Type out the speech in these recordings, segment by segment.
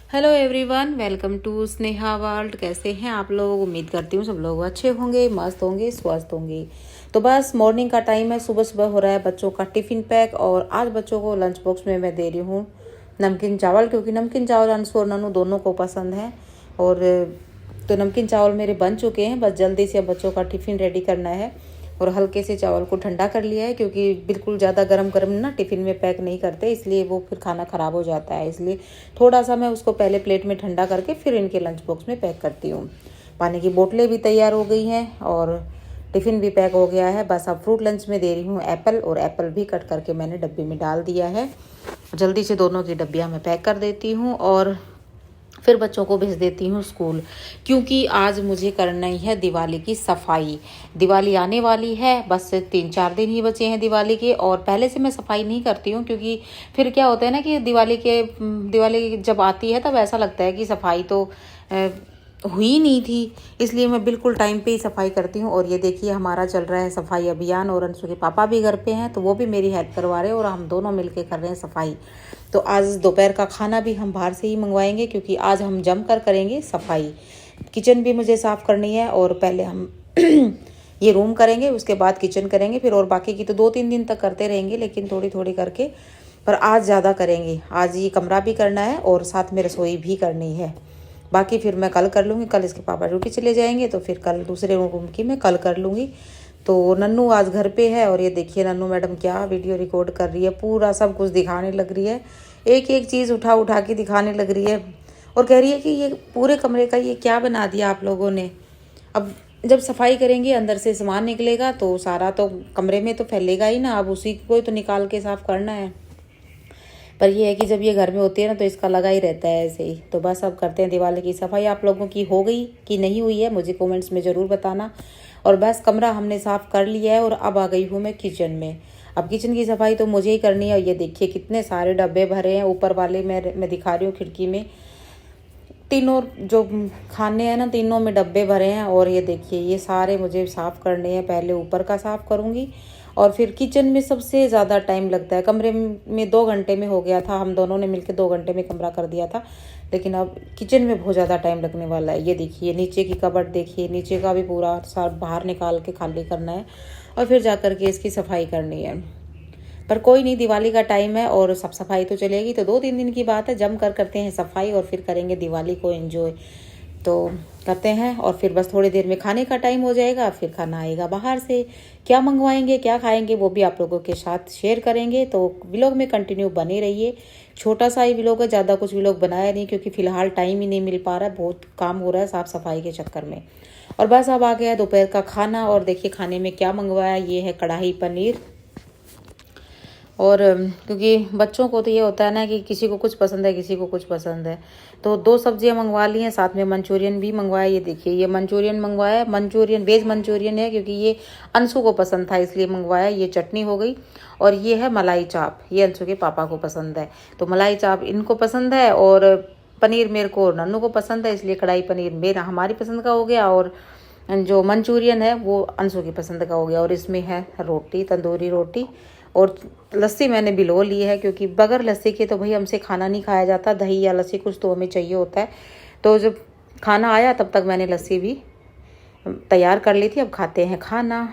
Hello everyone, welcome to Sneha world. कैसे हैं आप लोग? उम्मीद करती हूँ सब लोग अच्छे होंगे, मस्त होंगे, स्वस्थ होंगे। तो बस मॉर्निंग का टाइम है, सुबह सुबह हो रहा है बच्चों का टिफ़िन पैक। और आज बच्चों को लंच बॉक्स में मैं दे रही हूँ नमकीन चावल, क्योंकि नमकीन चावल अंशु और नन्नू दोनों को पसंद है। और तो नमकीन चावल मेरे बन चुके हैं, बस जल्दी से अब बच्चों का टिफ़िन रेडी करना है। और हल्के से चावल को ठंडा कर लिया है, क्योंकि बिल्कुल ज़्यादा गरम गरम ना टिफ़िन में पैक नहीं करते, इसलिए वो फिर खाना ख़राब हो जाता है। इसलिए थोड़ा सा मैं उसको पहले प्लेट में ठंडा करके फिर इनके लंच बॉक्स में पैक करती हूँ। पानी की बोतलें भी तैयार हो गई हैं और टिफ़िन भी पैक हो गया है। बस अब फ्रूट लंच में दे रही हूँ एप्पल, और एप्पल भी कट करके मैंने डब्बे में डाल दिया है। जल्दी से दोनों की डब्बियाँ मैं पैक कर देती हूँ और फिर बच्चों को भेज देती हूँ स्कूल, क्योंकि आज मुझे करना ही है दिवाली की सफाई। दिवाली आने वाली है, बस 3-4 दिन ही बचे हैं दिवाली के। और पहले से मैं सफाई नहीं करती हूँ, क्योंकि फिर क्या होता है ना कि दिवाली जब आती है तब ऐसा लगता है कि सफाई तो हुई नहीं थी। इसलिए मैं बिल्कुल टाइम पे ही सफाई करती हूँ। और ये देखिए हमारा चल रहा है सफाई अभियान, और अंशु के पापा भी घर पे हैं तो वो भी मेरी हेल्प करवा रहे हैं, और हम दोनों मिलके कर रहे हैं सफाई। तो आज दोपहर का खाना भी हम बाहर से ही मंगवाएंगे, क्योंकि आज हम जम कर करेंगे सफाई। किचन भी मुझे साफ़ करनी है, और पहले हम ये रूम करेंगे, उसके बाद किचन करेंगे फिर, और बाकी की तो 2-3 दिन तक करते रहेंगे, लेकिन थोड़ी थोड़ी करके। पर आज ज़्यादा करेंगे, आज ये कमरा भी करना है और साथ में रसोई भी करनी है। बाकी फिर मैं कल कर लूँगी, कल इसके पापा ड्यूटी चले जाएंगे तो फिर कल दूसरे रूम की मैं कल कर लूँगी। तो नन्नू आज घर पे है, और ये देखिए नन्नू मैडम क्या वीडियो रिकॉर्ड कर रही है, पूरा सब कुछ दिखाने लग रही है, एक एक चीज़ उठा उठा के दिखाने लग रही है। और कह रही है कि ये पूरे कमरे का ये क्या बना दिया आप लोगों ने। अब जब सफाई करेंगे अंदर से सामान निकलेगा तो सारा तो कमरे में तो फैलेगा ही ना, अब उसी को तो निकाल के साफ़ करना है। पर ये है कि जब ये घर में होती है ना तो इसका लगा ही रहता है ऐसे ही। तो बस अब करते हैं दिवाली की सफाई। आप लोगों की हो गई कि नहीं हुई है मुझे कमेंट्स में ज़रूर बताना। और बस कमरा हमने साफ़ कर लिया है, और अब आ गई हूँ मैं किचन में। अब किचन की सफाई तो मुझे ही करनी है। और ये देखिए कितने सारे डब्बे भरे हैं, ऊपर वाले मैं दिखा रही हूँ खिड़की में, तीनों जो खाने हैं ना तीनों में डब्बे भरे हैं। और ये देखिए ये सारे मुझे साफ़ करने हैं, पहले ऊपर का साफ़ करूँगी और फिर किचन में सबसे ज़्यादा टाइम लगता है। कमरे में 2 घंटे में हो गया था, हम दोनों ने मिलकर 2 घंटे में कमरा कर दिया था, लेकिन अब किचन में बहुत ज़्यादा टाइम लगने वाला है। ये देखिए नीचे की कबर्ड देखिए, नीचे का भी पूरा सारा बाहर निकाल के खाली करना है, और फिर जा कर के इसकी सफाई करनी है। पर कोई नहीं, दिवाली का टाइम है और सब सफाई तो चलेगी, तो 2-3 दिन की बात है, जम कर करते हैं सफाई और फिर करेंगे दिवाली को एंजॉय। तो करते हैं, और फिर बस थोड़ी देर में खाने का टाइम हो जाएगा, फिर खाना आएगा बाहर से। क्या मंगवाएंगे क्या खाएंगे वो भी आप लोगों के साथ शेयर करेंगे, तो व्लॉग में कंटिन्यू बने रहिए। छोटा सा ही व्लॉग है, ज़्यादा कुछ व्लॉग बनाया नहीं, क्योंकि फ़िलहाल टाइम ही नहीं मिल पा रहा है, बहुत काम हो रहा है साफ़ सफाई के चक्कर में। और बस अब आ गया दोपहर का खाना, और देखिए खाने में क्या मंगवाया, ये है कढ़ाई पनीर। और क्योंकि बच्चों को तो ये होता है ना कि किसी को कुछ पसंद है किसी को कुछ पसंद है, तो 2 सब्जियां मंगवा ली हैं, साथ में मंचूरियन भी मंगवाया। ये देखिए ये मंचूरियन मंगवाया, मंचूरियन वेज मंचूरियन है, क्योंकि ये अंशु को पसंद था इसलिए मंगवाया। ये चटनी हो गई, और ये है मलाई चाप, ये अंशु के पापा को पसंद है, तो मलाई चाप इनको पसंद है। और पनीर मेरे को और नन्नू को पसंद है, इसलिए कढ़ाई पनीर मेरा हमारी पसंद का हो गया, और जो मंचूरियन है वो अंशु की पसंद का हो गया। और इसमें है रोटी, तंदूरी रोटी, और लस्सी मैंने भिगो ली है, क्योंकि बगैर लस्सी के तो भाई हमसे खाना नहीं खाया जाता, दही या लस्सी कुछ तो हमें चाहिए होता है। तो जब खाना आया तब तक मैंने लस्सी भी तैयार कर ली थी। अब खाते हैं खाना,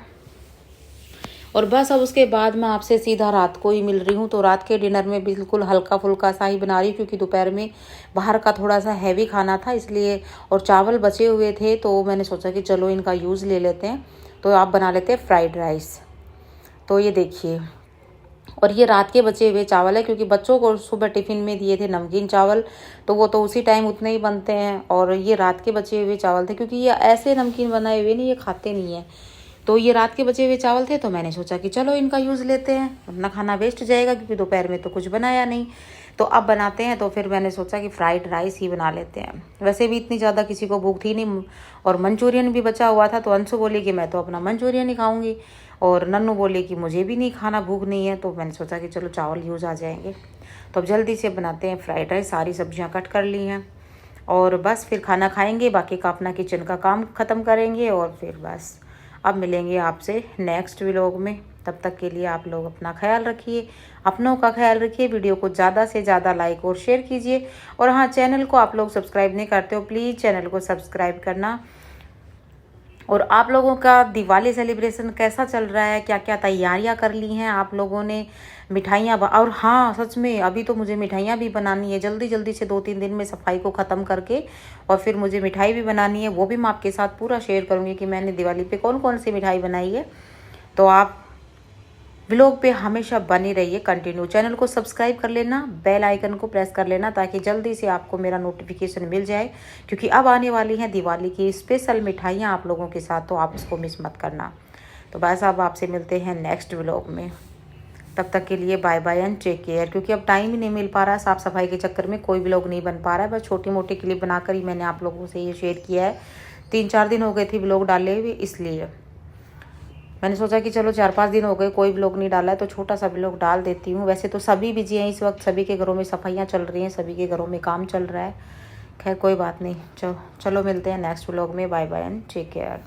और बस अब उसके बाद मैं आपसे सीधा रात को ही मिल रही हूँ। तो रात के डिनर में बिल्कुल हल्का फुल्का सा ही बना रही हूँ, क्योंकि दोपहर में बाहर का थोड़ा सा हैवी खाना था इसलिए, और चावल बचे हुए थे, तो मैंने सोचा कि चलो इनका यूज़ ले लेते हैं। तो आप बना लेते हैं फ्राइड राइस। तो ये देखिए, और ये रात के बचे हुए चावल है, क्योंकि बच्चों को सुबह टिफ़िन में दिए थे नमकीन चावल, तो वो तो उसी टाइम उतने ही बनते हैं। और ये रात के बचे हुए चावल थे, क्योंकि ये ऐसे नमकीन बनाए हुए नहीं, ये खाते नहीं हैं। तो ये रात के बचे हुए चावल थे, तो मैंने सोचा कि चलो इनका यूज़ लेते हैं, अपना खाना वेस्ट जाएगा, क्योंकि दोपहर में तो कुछ बनाया नहीं। तो अब बनाते हैं, तो फिर मैंने सोचा कि फ़्राइड राइस ही बना लेते हैं। वैसे भी इतनी ज़्यादा किसी को भूख थी नहीं, और मंचूरियन भी बचा हुआ था, तो अंशु बोली कि मैं तो अपना मंचूरियन ही खाऊंगी, और नन्नू बोले कि मुझे भी नहीं खाना, भूख नहीं है। तो मैंने सोचा कि चलो चावल यूज़ आ जाएंगे। तो अब जल्दी से बनाते हैं फ्राइड राइस, सारी सब्जियां कट कर ली हैं, और बस फिर खाना खाएंगे, बाकी का अपना किचन का काम ख़त्म करेंगे, और फिर बस अब मिलेंगे आपसे नेक्स्ट व्लॉग में। तब तक के लिए आप लोग अपना ख्याल रखिए, अपनों का ख्याल रखिए। वीडियो को ज़्यादा से ज़्यादा लाइक और शेयर कीजिए। और हाँ, चैनल को आप लोग सब्सक्राइब नहीं करते हो, प्लीज़ चैनल को सब्सक्राइब करना। और आप लोगों का दिवाली सेलिब्रेशन कैसा चल रहा है, क्या क्या तैयारियां कर ली हैं आप लोगों ने, मिठाइयाँ और हाँ सच में अभी तो मुझे मिठाइयाँ भी बनानी है, जल्दी जल्दी से 2-3 दिन में सफाई को ख़त्म करके और फिर मुझे मिठाई भी बनानी है। वो भी मैं आपके साथ पूरा शेयर करूँगी कि मैंने दिवाली पे कौन कौन सी मिठाई बनाई है। तो आप व्लॉग पे हमेशा बने रहिए कंटिन्यू। चैनल को सब्सक्राइब कर लेना, बेल आइकन को प्रेस कर लेना ताकि जल्दी से आपको मेरा नोटिफिकेशन मिल जाए, क्योंकि अब आने वाली हैं दिवाली की स्पेशल मिठाइयाँ आप लोगों के साथ, तो आप उसको मिस मत करना। तो बस अब आपसे मिलते हैं नेक्स्ट व्लॉग में, तब तक के लिए bye bye and take care. क्योंकि अब टाइम ही नहीं मिल पा रहा है, साफ़ सफाई के चक्कर में कोई व्लॉग नहीं बन पा रहा है। बस छोटी मोटी क्लिप बनाकर ही मैंने आप लोगों से ये शेयर किया है। 3-4 दिन हो गए थे व्लॉग डाले हुए, इसलिए मैंने सोचा कि चलो 4-5 दिन हो गए कोई व्लॉग नहीं डाला है तो छोटा सा व्लॉग डाल देती हूँ। वैसे तो सभी बिजी हैं इस वक्त, सभी के घरों में सफाइयाँ चल रही हैं, सभी के घरों में काम चल रहा है। खैर कोई बात नहीं, चलो मिलते हैं नेक्स्ट व्लॉग में। Bye bye and take care.